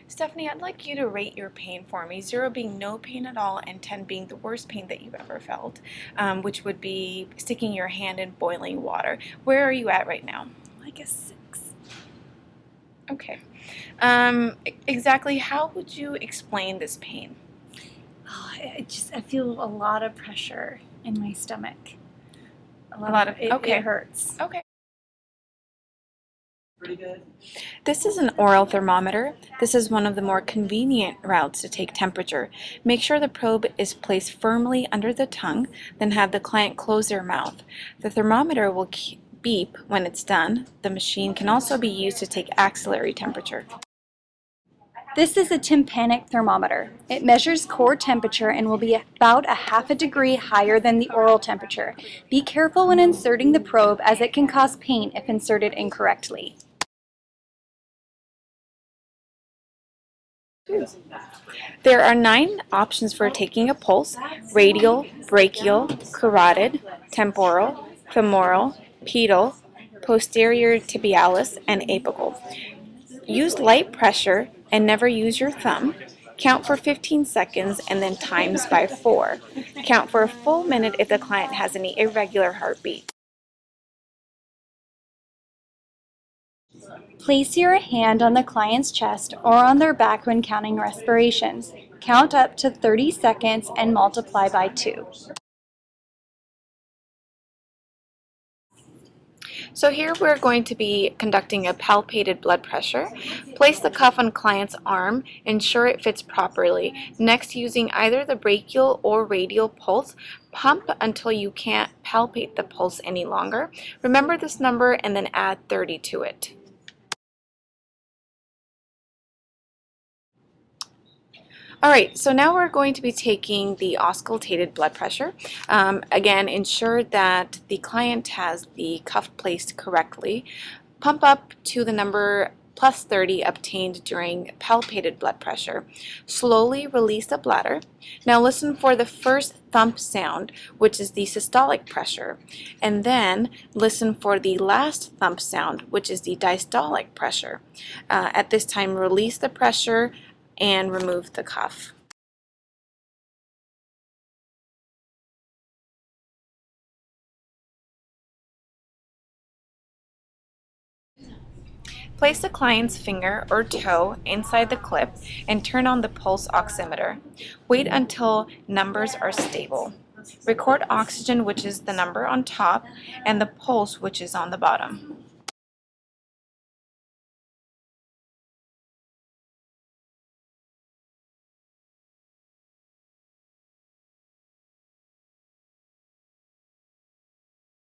Stephanie, I'd like you to rate your pain for me, 0 being no pain at all and 10 being the worst pain that you've ever felt, which would be sticking your hand in boiling water. Where are you at right now? Like a 6. Okay. Exactly how would you explain this pain? Oh, I feel a lot of pressure in my stomach. Okay. It hurts. Okay. Pretty good. This is an oral thermometer. This is one of the more convenient routes to take temperature. Make sure the probe is placed firmly under the tongue, then have the client close their mouth. The thermometer will beep when it's done. The machine can also be used to take axillary temperature. This is a tympanic thermometer. It measures core temperature and will be about a half a degree higher than the oral temperature. Be careful when inserting the probe as it can cause pain if inserted incorrectly. There are 9 options for taking a pulse: radial, brachial, carotid, temporal, femoral, pedal, posterior tibialis, and apical. Use light pressure and never use your thumb. Count for 15 seconds and then times by 4. Count for a full minute if the client has any irregular heartbeat. Place your hand on the client's chest or on their back when counting respirations. Count up to 30 seconds and multiply by 2. So here we're going to be conducting a palpated blood pressure. Place the cuff on client's arm, ensure it fits properly. Next, using either the brachial or radial pulse, pump until you can't palpate the pulse any longer. Remember this number and then add 30 to it. Alright, so now we're going to be taking the auscultated blood pressure. Again, ensure that the client has the cuff placed correctly. Pump up to the number plus 30 obtained during palpated blood pressure. Slowly release the bladder. Now listen for the first thump sound, which is the systolic pressure, and then listen for the last thump sound, which is the diastolic pressure. At this time, release the pressure and remove the cuff. Place the client's finger or toe inside the clip and turn on the pulse oximeter. Wait until numbers are stable. Record oxygen, which is the number on top, and the pulse, which is on the bottom.